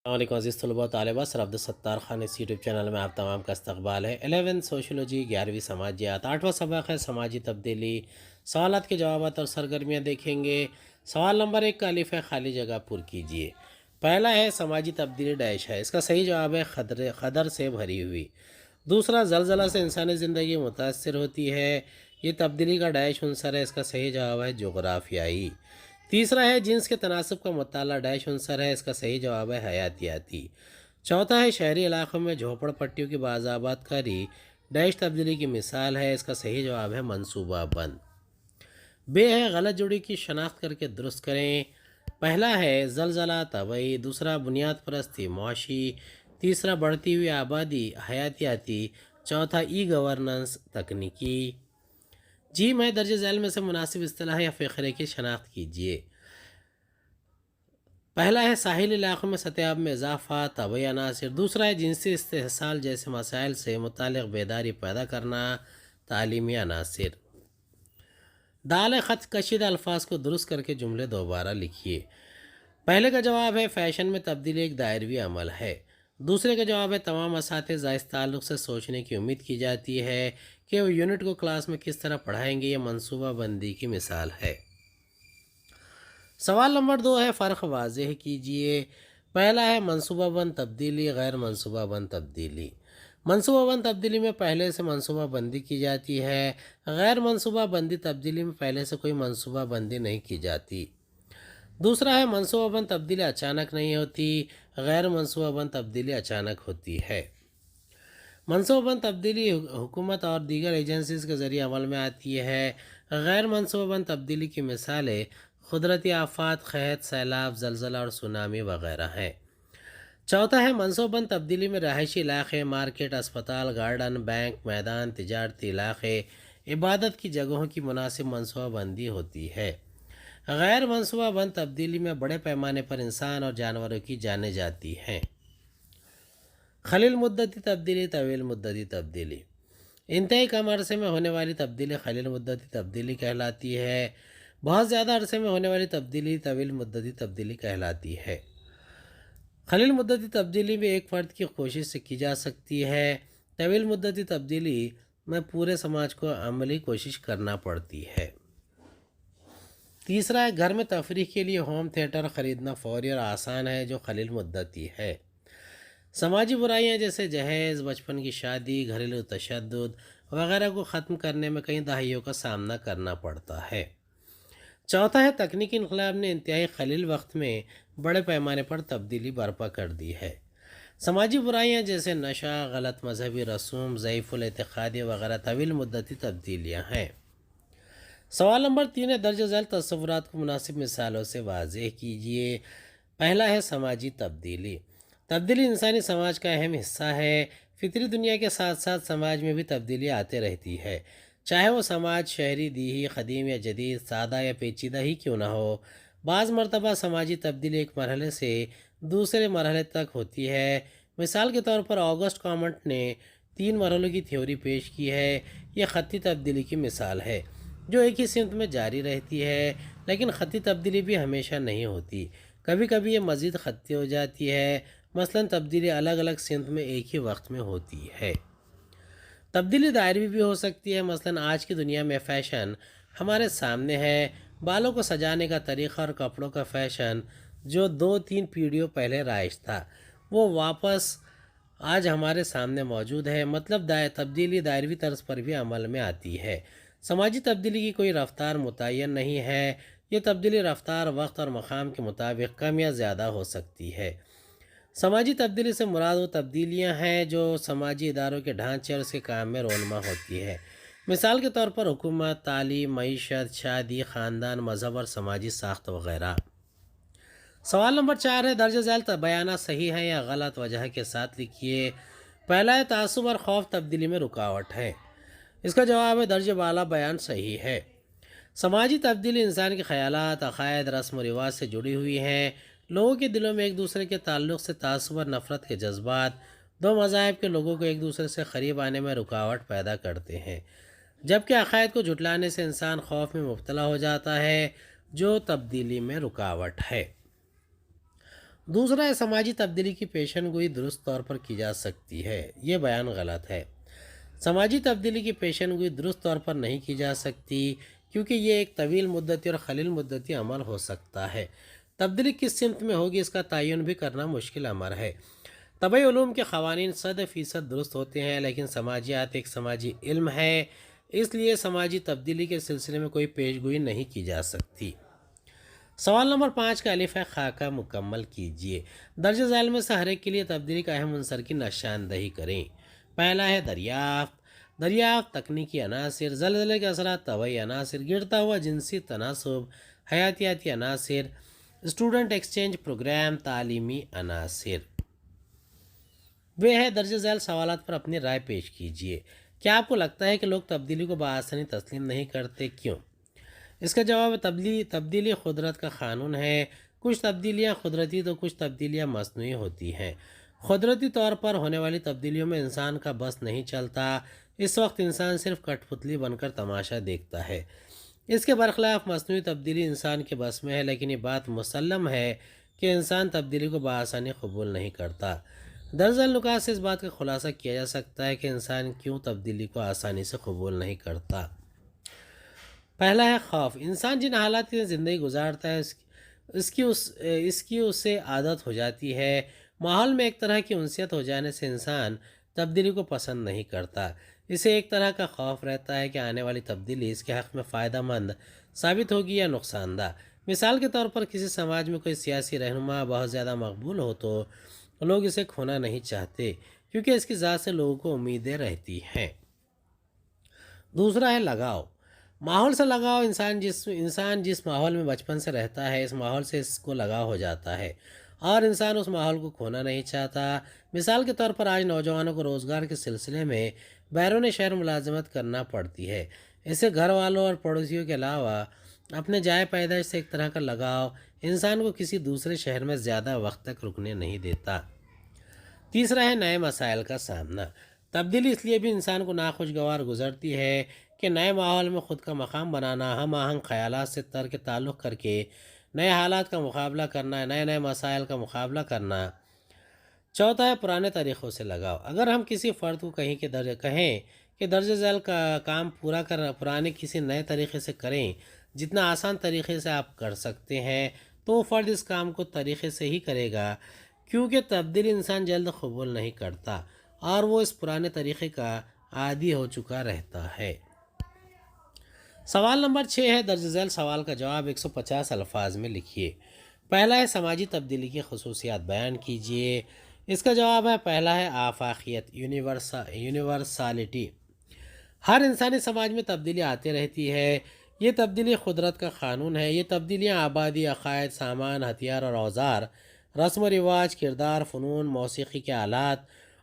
السلام علیکم عزیز طلباء و طالبات، سر عبدالستار خان اس یوٹیوب چینل میں آپ تمام کا استقبال ہے۔ 11 سوشولوجی، 11ویں سماجیات، 8واں سبق ہے سماجی تبدیلی۔ سوالات کے جوابات اور سرگرمیاں دیکھیں گے۔ سوال نمبر 1 کا الف ہے، خالی جگہ پر کیجیے۔ پہلا ہے سماجی تبدیلی ڈیش ہے، اس کا صحیح جواب ہے خدر سے بھری ہوئی۔ دوسرا، زلزلہ سے انسانی زندگی متاثر ہوتی ہے، یہ تبدیلی کا ڈیش عنصر ہے، اس کا صحیح جواب ہے جغرافیائی۔ تیسرا ہے جنس کے تناسب کا مطالعہ ڈیش عنصر ہے، اس کا صحیح جواب ہے حیاتیاتی۔ چوتھا ہے شہری علاقوں میں جھوپڑ پٹیوں کی بازآباد کاری ڈیش تبدیلی کی مثال ہے، اس کا صحیح جواب ہے منصوبہ بند۔ بے ہے غلط جوڑی کی شناخت کر کے درست کریں۔ پہلا ہے زلزلہ طبعی، دوسرا بنیاد پرستی معاشی، تیسرا بڑھتی ہوئی آبادی حیاتیاتی، چوتھا ای گورننس تکنیکی۔ جی میں درج ذیل میں سے مناسب اصطلاح یا فقرے کی شناخت کیجیے۔ پہلا ہے ساحلی علاقوں میں سطح آب میں اضافہ طبعی عناصر، دوسرا ہے جنسی استحصال جیسے مسائل سے متعلق بیداری پیدا کرنا تعلیمی عناصر۔ دال خط کشیدہ الفاظ کو درست کر کے جملے دوبارہ لکھیے۔ پہلے کا جواب ہے فیشن میں تبدیلی ایک دائروی عمل ہے، دوسرے کا جواب ہے تمام اساتذہ اس تعلق سے سوچنے کی امید کی جاتی ہے کہ وہ یونٹ کو کلاس میں کس طرح پڑھائیں گے، یہ منصوبہ بندی کی مثال ہے۔ سوال نمبر 2 ہے فرق واضح کیجئے۔ پہلا ہے منصوبہ بند تبدیلی، غیر منصوبہ بند تبدیلی۔ منصوبہ بند تبدیلی میں پہلے سے منصوبہ بندی کی جاتی ہے، غیر منصوبہ بندی تبدیلی میں پہلے سے کوئی منصوبہ بندی نہیں کی جاتی۔ دوسرا ہے منصوبہ بند تبدیلی اچانک نہیں ہوتی، غیر منصوبہ بند تبدیلی اچانک ہوتی ہے۔ منصوبہ بند تبدیلی حکومت اور دیگر ایجنسیز کے ذریعے عمل میں آتی ہے، غیر منصوبہ بند تبدیلی کی مثالیں قدرتی آفات، قحط، سیلاب، زلزلہ اور سونامی وغیرہ ہیں۔ چوتھا ہے منصوبہ بند تبدیلی میں رہائشی علاقے، مارکیٹ، اسپتال، گارڈن، بینک، میدان، تجارتی علاقے، عبادت کی جگہوں کی مناسب منصوبہ بندی ہوتی ہے۔ غیر منصوبہ بند تبدیلی میں بڑے پیمانے پر انسان اور جانوروں کی جانیں جاتی ہیں۔ قلیل مدتی تبدیلی، طویل مدتی تبدیلی۔ انتہائی کم عرصے میں ہونے والی تبدیلی قلیل مدتی تبدیلی کہلاتی ہے، بہت زیادہ عرصے میں ہونے والی تبدیلی طویل مدتی تبدیلی کہلاتی ہے۔ قلیل مدتی تبدیلی بھی ایک فرد کی کوشش سے کی جا سکتی ہے، طویل مدتی تبدیلی میں پورے سماج کو عملی کوشش کرنا پڑتی ہے۔ تیسرا ہے گھر میں تفریح کے لیے ہوم تھیٹر خریدنا فوری اور آسان ہے، جو قلیل مدتی ہے۔ سماجی برائیاں جیسے جہیز، بچپن کی شادی، گھریلو تشدد وغیرہ کو ختم کرنے میں کئی دہائیوں کا سامنا کرنا پڑتا ہے۔ چوتھا ہے تکنیکی انقلاب نے انتہائی قلیل وقت میں بڑے پیمانے پر تبدیلی برپا کر دی ہے۔ سماجی برائیاں جیسے نشہ، غلط مذہبی رسوم، ضعیف الاعتقادی وغیرہ طویل مدتی تبدیلیاں ہیں۔ سوال نمبر 3 ہے درج ذیل تصورات کو مناسب مثالوں سے واضح کیجیے۔ پہلا ہے سماجی تبدیلی۔ تبدیلی انسانی سماج کا اہم حصہ ہے، فطری دنیا کے ساتھ ساتھ سماج میں بھی تبدیلی آتے رہتی ہے، چاہے وہ سماج شہری، دیہی، قدیم یا جدید، سادہ یا پیچیدہ ہی کیوں نہ ہو۔ بعض مرتبہ سماجی تبدیلی ایک مرحلے سے دوسرے مرحلے تک ہوتی ہے۔ مثال کے طور پر آگسٹ کامنٹ نے 3 مرحلوں کی تھیوری پیش کی ہے، یہ خطی تبدیلی کی مثال ہے جو ایک ہی سمت میں جاری رہتی ہے، لیکن خطی تبدیلی بھی ہمیشہ نہیں ہوتی، کبھی کبھی یہ مزید خطی ہو جاتی ہے، مثلا تبدیلی الگ الگ سمت میں ایک ہی وقت میں ہوتی ہے۔ تبدیلی دائروی بھی ہو سکتی ہے، مثلا آج کی دنیا میں فیشن ہمارے سامنے ہے، بالوں کو سجانے کا طریقہ اور کپڑوں کا فیشن جو 2-3 پیڑھیوں پہلے رائج تھا وہ واپس آج ہمارے سامنے موجود ہے، مطلب تبدیلی دائروی طرز پر بھی عمل میں آتی ہے۔ سماجی تبدیلی کی کوئی رفتار متعین نہیں ہے، یہ تبدیلی رفتار، وقت اور مقام کے مطابق کم یا زیادہ ہو سکتی ہے۔ سماجی تبدیلی سے مراد وہ تبدیلیاں ہیں جو سماجی اداروں کے ڈھانچے اور اس کے کام میں رونما ہوتی ہے، مثال کے طور پر حکومت، تعلیم، معیشت، شادی، خاندان، مذہب اور سماجی ساخت وغیرہ۔ سوال نمبر 4 ہے درج ذیل بیانات صحیح ہے یا غلط، وجہ کے ساتھ لکھیے۔ پہلا ہے تعصب اور خوف تبدیلی میں رکاوٹ ہے، اس کا جواب ہے درجہ بالا بیان صحیح ہے۔ سماجی تبدیلی انسان کے خیالات، عقائد، رسم و رواج سے جڑی ہوئی ہیں، لوگوں کے دلوں میں ایک دوسرے کے تعلق سے تعصب اور نفرت کے جذبات دو مذاہب کے لوگوں کو ایک دوسرے سے قریب آنے میں رکاوٹ پیدا کرتے ہیں، جبکہ عقائد کو جھٹلانے سے انسان خوف میں مبتلا ہو جاتا ہے جو تبدیلی میں رکاوٹ ہے۔ دوسرا ہے سماجی تبدیلی کی پیشن گوئی درست طور پر کی جا سکتی ہے، یہ بیان غلط ہے۔ سماجی تبدیلی کی پیشن گوئی درست طور پر نہیں کی جا سکتی کیونکہ یہ ایک طویل مدتی اور خلیل مدتی عمل ہو سکتا ہے۔ تبدیلی کس سمت میں ہوگی اس کا تعین بھی کرنا مشکل امر ہے۔ طبعی علوم کے قوانین 100% درست ہوتے ہیں، لیکن سماجیات ایک سماجی علم ہے، اس لیے سماجی تبدیلی کے سلسلے میں کوئی پیش گوئی نہیں کی جا سکتی۔ سوال نمبر 5 کا الف ہے خاکہ مکمل کیجیے۔ درج ذیل میں سے ہر ایک کے لیے تبدیلی کا اہم عنصر کی نشاندہی کریں۔ پہلا ہے دریافت تکنیکی عناصر، زلزلے کے اثرات طبعی عناصر، گرتا ہوا جنسی تناسب، حیاتیاتی عناصر، اسٹوڈنٹ ایکسچینج پروگرام، تعلیمی عناصر۔ وہ ہے درج ذیل سوالات پر اپنی رائے پیش کیجیے۔ کیا آپ کو لگتا ہے کہ لوگ تبدیلی کو بآسانی تسلیم نہیں کرتے؟ کیوں؟ اس کا جواب تبدیلی قدرت کا قانون ہے۔ کچھ تبدیلیاں قدرتی تو کچھ تبدیلیاں مصنوعی ہوتی ہیں۔ قدرتی طور پر ہونے والی تبدیلیوں میں انسان کا بس نہیں چلتا، اس وقت انسان صرف کٹ پتلی بن کر تماشا دیکھتا ہے۔ اس کے برخلاف مصنوعی تبدیلی انسان کے بس میں ہے، لیکن یہ بات مسلم ہے کہ انسان تبدیلی کو بآسانی قبول نہیں کرتا۔ درجہ نکات سے اس بات کا خلاصہ کیا جا سکتا ہے کہ انسان کیوں تبدیلی کو آسانی سے قبول نہیں کرتا۔ پہلا ہے خوف۔ انسان جن حالات کی زندگی گزارتا ہے اس کی اسے عادت ہو جاتی ہے۔ ماحول میں ایک طرح کی انسیت ہو جانے سے انسان تبدیلی کو پسند نہیں کرتا۔ اسے ایک طرح کا خوف رہتا ہے کہ آنے والی تبدیلی اس کے حق میں فائدہ مند ثابت ہوگی یا نقصان دہ۔ مثال کے طور پر کسی سماج میں کوئی سیاسی رہنما بہت زیادہ مقبول ہو تو لوگ اسے کھونا نہیں چاہتے کیونکہ اس کی ذات سے لوگوں کو امیدیں رہتی ہیں۔ دوسرا ہے لگاؤ۔ ماحول سے لگاؤ۔ انسان جس ماحول میں بچپن سے رہتا ہے اس ماحول سے اس کو لگاؤ ہو جاتا ہے اور انسان اس ماحول کو کھونا نہیں چاہتا۔ مثال کے طور پر آج نوجوانوں کو روزگار کے سلسلے میں بیرون شہر ملازمت کرنا پڑتی ہے۔ اسے گھر والوں اور پڑوسیوں کے علاوہ اپنے جائے پیدائش سے ایک طرح کا لگاؤ انسان کو کسی دوسرے شہر میں زیادہ وقت تک رکنے نہیں دیتا۔ تیسرا ہے نئے مسائل کا سامنا۔ تبدیلی اس لیے بھی انسان کو ناخوشگوار گزرتی ہے کہ نئے ماحول میں خود کا مقام بنانا، ہم آہنگ خیالات سے ترک تعلق کر کے نئے حالات کا مقابلہ کرنا، نئے مسائل کا مقابلہ کرنا۔ چوتھا ہے پرانے طریقوں سے لگاؤ۔ اگر ہم کسی فرد کو کہیں کہ درج ذیل کا کام پرانے کسی نئے طریقے سے کریں جتنا آسان طریقے سے آپ کر سکتے ہیں تو وہ فرد اس کام کو طریقے سے ہی کرے گا، کیونکہ تبدیلی انسان جلد قبول نہیں کرتا اور وہ اس پرانے طریقے کا عادی ہو چکا رہتا ہے۔ سوال نمبر 6 ہے درج ذیل سوال کا جواب 150 الفاظ میں لکھیے۔ پہلا ہے سماجی تبدیلی کی خصوصیات بیان کیجیے۔ اس کا جواب ہے پہلا ہے آفاقیت، یونیورسالٹی۔ ہر انسانی سماج میں تبدیلی آتی رہتی ہے، یہ تبدیلی قدرت کا قانون ہے۔ یہ تبدیلیاں آبادی، عقائد، سامان، ہتھیار اور اوزار، رسم و رواج، کردار، فنون، موسیقی کے آلات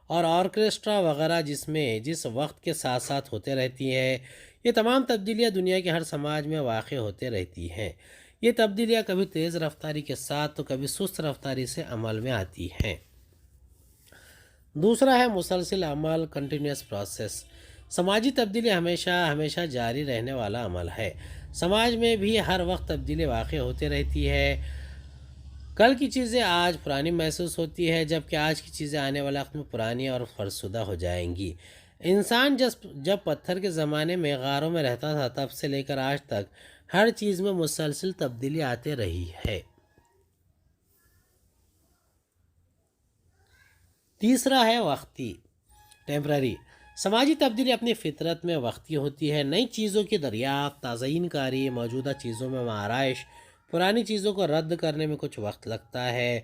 اور آرکیسٹرا وغیرہ جس وقت کے ساتھ ساتھ ہوتے رہتی ہیں، یہ تمام تبدیلیاں دنیا کے ہر سماج میں واقع ہوتے رہتی ہیں۔ یہ تبدیلیاں کبھی تیز رفتاری کے ساتھ تو کبھی سست رفتاری سے عمل میں آتی ہیں۔ دوسرا ہے مسلسل عمل، کنٹینیوس پروسیس۔ سماجی تبدیلی ہمیشہ جاری رہنے والا عمل ہے۔ سماج میں بھی ہر وقت تبدیلی واقع ہوتی رہتی ہے۔ کل کی چیزیں آج پرانی محسوس ہوتی ہے جبکہ آج کی چیزیں آنے والے وقت میں پرانی اور فرسودہ ہو جائیں گی۔ انسان جب پتھر کے زمانے میں غاروں میں رہتا تھا تب سے لے کر آج تک ہر چیز میں مسلسل تبدیلی آتے رہی ہے۔ تیسرا ہے وقتی، ٹیمپرری۔ سماجی تبدیلی اپنی فطرت میں وقتی ہوتی ہے۔ نئی چیزوں کی دریافت، تزئین کاری، موجودہ چیزوں میں آرائش، پرانی چیزوں کو رد کرنے میں کچھ وقت لگتا ہے۔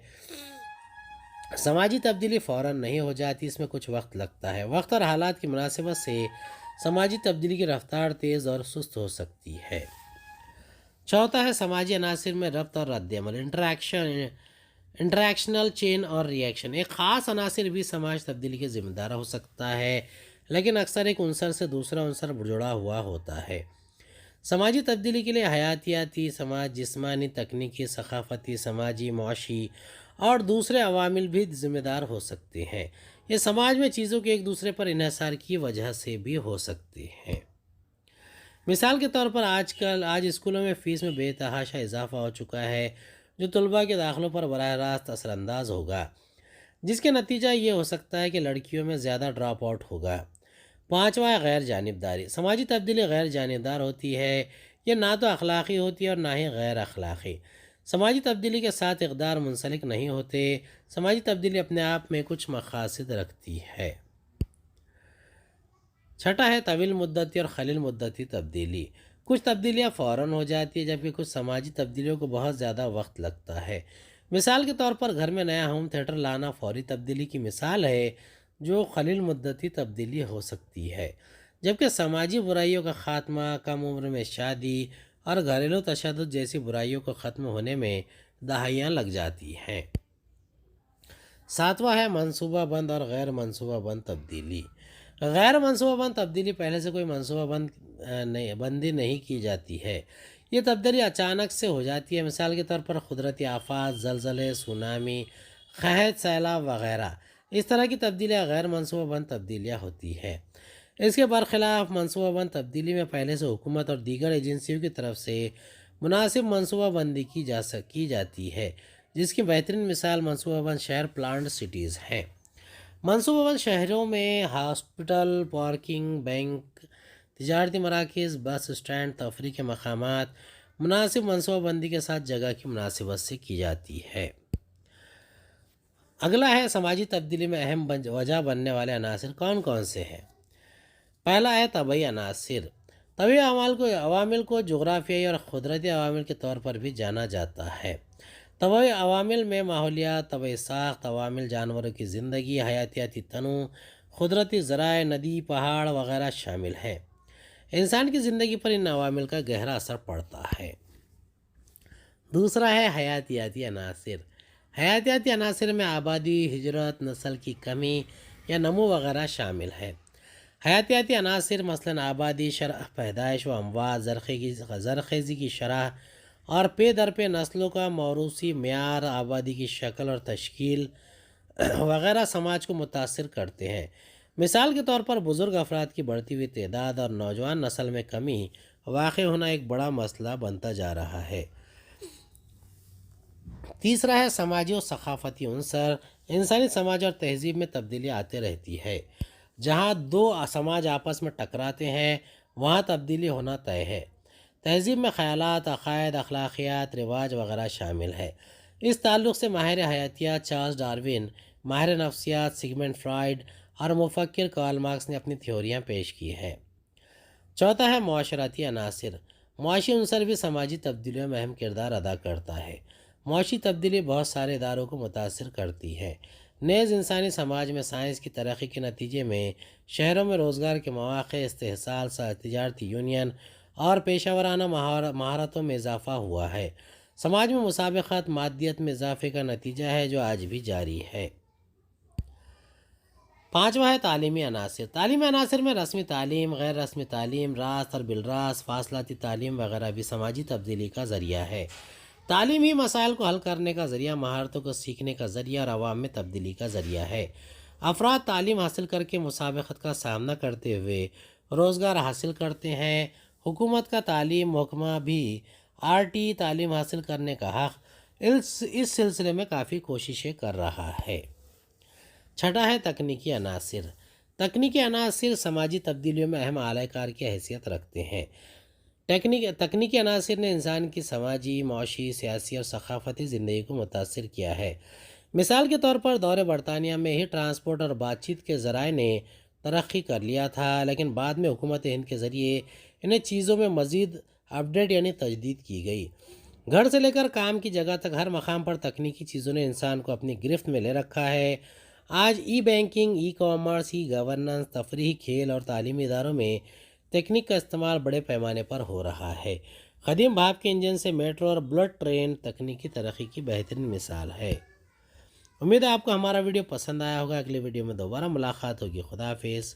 سماجی تبدیلی فوراً نہیں ہو جاتی، اس میں کچھ وقت لگتا ہے۔ وقت اور حالات کی مناسبت سے سماجی تبدیلی کی رفتار تیز اور سست ہو سکتی ہے۔ چوتھا ہے سماجی عناصر میں ربط اور رد عمل، انٹریکشنل چین اور ریئیکشن۔ ایک خاص عناصر بھی سماج تبدیلی کے ذمہ دار ہو سکتا ہے، لیکن اکثر ایک عنصر سے دوسرا عنصر جڑا ہوا ہوتا ہے۔ سماجی تبدیلی کے لیے حیاتیاتی سماج، جسمانی، تکنیکی، ثقافتی، سماجی، معاشی اور دوسرے عوامل بھی ذمہ دار ہو سکتے ہیں۔ یہ سماج میں چیزوں کے ایک دوسرے پر انحصار کی وجہ سے بھی ہو سکتے ہیں۔ مثال کے طور پر آج اسکولوں میں فیس میں بے تحاشا اضافہ ہو چکا ہے۔ جو طلباء کے داخلوں پر براہ راست اثر انداز ہوگا، جس کے نتیجہ یہ ہو سکتا ہے کہ لڑکیوں میں زیادہ ڈراپ آؤٹ ہوگا۔ پانچواں ہے غیر جانبداری۔ سماجی تبدیلی غیر جانبدار ہوتی ہے، یہ نہ تو اخلاقی ہوتی ہے اور نہ ہی غیر اخلاقی۔ سماجی تبدیلی کے ساتھ اقدار منسلک نہیں ہوتے۔ سماجی تبدیلی اپنے آپ میں کچھ مقاصد رکھتی ہے۔ چھٹا ہے طویل مدتی اور قلیل مدتی تبدیلی۔ کچھ تبدیلیاں فوراً ہو جاتی ہیں، جبکہ کچھ سماجی تبدیلیوں کو بہت زیادہ وقت لگتا ہے۔ مثال کے طور پر گھر میں نیا ہوم تھیٹر لانا فوری تبدیلی کی مثال ہے، جو قلیل مدتی تبدیلی ہو سکتی ہے، جبکہ سماجی برائیوں کا خاتمہ، کم عمر میں شادی اور گھریلو تشدد جیسی برائیوں کو ختم ہونے میں دہائیاں لگ جاتی ہیں۔ ساتواں ہے منصوبہ بند اور غیر منصوبہ بند تبدیلی۔ غیر منصوبہ بند تبدیلی پہلے سے کوئی منصوبہ بندی نہیں کی جاتی ہے۔ یہ تبدیلی اچانک سے ہو جاتی ہے، مثال کے طور پر قدرتی آفات، زلزلے، سونامی، قحط، سیلاب وغیرہ۔ اس طرح کی تبدیلیاں غیر منصوبہ بند تبدیلیاں ہوتی ہے۔ اس کے برخلاف منصوبہ بند تبدیلی میں پہلے سے حکومت اور دیگر ایجنسیوں کی طرف سے مناسب منصوبہ بندی کی جاتی ہے، جس کی بہترین مثال منصوبہ بند شہر پلانڈ سٹیز ہے۔ منصوبہ بند شہروں میں ہاسپٹل، پارکنگ، بینک، تجارتی مراکز، بس اسٹینڈ، تفریح کے مقامات مناسب منصوبہ بندی کے ساتھ جگہ کی مناسبت سے کی جاتی ہے۔ اگلا ہے سماجی تبدیلی میں اہم وجہ بننے والے عناصر کون کون سے ہیں۔ پہلا ہے طبعی عناصر۔ طبعی عوامل کو جغرافیائی اور قدرتی عوامل کے طور پر بھی جانا جاتا ہے۔ طبعی عوامل میں ماحولیات، طبعی ساخت، عوامل جانوروں کی زندگی، حیاتیاتی تنوع، قدرتی ذرائع، ندی، پہاڑ وغیرہ شامل ہیں۔ انسان کی زندگی پر ان عوامل کا گہرا اثر پڑتا ہے۔ دوسرا ہے حیاتیاتی عناصر۔ حیاتیاتی عناصر میں آبادی، ہجرت، نسل کی کمی یا نمو وغیرہ شامل ہے۔ حیاتیاتی عناصر مثلاً آبادی، شرح پیدائش و اموات، زرخیزی کی شرح اور پے در پے نسلوں کا موروثی معیار، آبادی کی شکل اور تشکیل وغیرہ سماج کو متاثر کرتے ہیں۔ مثال کے طور پر بزرگ افراد کی بڑھتی ہوئی تعداد اور نوجوان نسل میں کمی واقع ہونا ایک بڑا مسئلہ بنتا جا رہا ہے۔ تیسرا ہے سماجی و ثقافتی عنصر۔ انسانی سماج اور تہذیب میں تبدیلی آتے رہتی ہے۔ جہاں دو سماج آپس میں ٹکراتے ہیں، وہاں تبدیلی ہونا طے ہے۔ تہذیب میں خیالات، عقائد، اخلاقیات، رواج وغیرہ شامل ہے۔ اس تعلق سے ماہر حیاتیات چارلس ڈارون، ماہر نفسیات سگمنڈ فرائیڈ اور مفکر کارل مارکس نے اپنی تھیوریاں پیش کی ہیں۔ چوتھا ہے معاشرتی عناصر۔ معاشی عنصر بھی سماجی تبدیلیوں میں اہم کردار ادا کرتا ہے۔ معاشی تبدیلی بہت سارے اداروں کو متاثر کرتی ہے۔ نیز انسانی سماج میں سائنس کی ترقی کے نتیجے میں شہروں میں روزگار کے مواقع، استحصال، تجارتی یونین اور پیشہ ورانہ مہارتوں میں اضافہ ہوا ہے۔ سماج میں مسابقت مادیت میں اضافے کا نتیجہ ہے، جو آج بھی جاری ہے۔ پانچواں ہے تعلیمی عناصر۔ تعلیمی عناصر میں رسمی تعلیم، غیر رسمی تعلیم، راست اور بالراست، فاصلاتی تعلیم وغیرہ بھی سماجی تبدیلی کا ذریعہ ہے۔ تعلیم ہی مسائل کو حل کرنے کا ذریعہ، مہارتوں کو سیکھنے کا ذریعہ اور عوام میں تبدیلی کا ذریعہ ہے۔ افراد تعلیم حاصل کر کے مسابقت کا سامنا کرتے ہوئے روزگار حاصل کرتے ہیں۔ حکومت کا تعلیم محکمہ بھی RT تعلیم حاصل کرنے کا حق اس سلسلے میں کافی کوششیں کر رہا ہے۔ چھٹا ہے تکنیکی عناصر۔ تکنیکی عناصر سماجی تبدیلیوں میں اہم اعلی کار کی حیثیت رکھتے ہیں۔ تکنیکی عناصر نے انسان کی سماجی، معاشی، سیاسی اور ثقافتی زندگی کو متاثر کیا ہے۔ مثال کے طور پر دور برطانیہ میں ہی ٹرانسپورٹ اور بات چیت کے ذرائع نے ترقی کر لیا تھا، لیکن بعد میں حکومت ہند کے ذریعے انہیں چیزوں میں مزید اپڈیٹ یعنی تجدید کی گئی۔ گھر سے لے کر کام کی جگہ تک ہر مقام پر تکنیکی چیزوں نے انسان کو اپنی گرفت میں لے رکھا ہے۔ آج بینکنگ، کامرس، گورننس، تفریح، کھیل اور تعلیمی اداروں میں تکنیک کا استعمال بڑے پیمانے پر ہو رہا ہے۔ قدیم بھاپ کے انجن سے میٹرو اور بلٹ ٹرین تکنیکی ترقی کی بہترین مثال ہے۔ امید ہے آپ کو ہمارا ویڈیو پسند آیا ہوگا۔ اگلے ویڈیو میں دوبارہ ملاقات ہوگی۔ خدا حافظ۔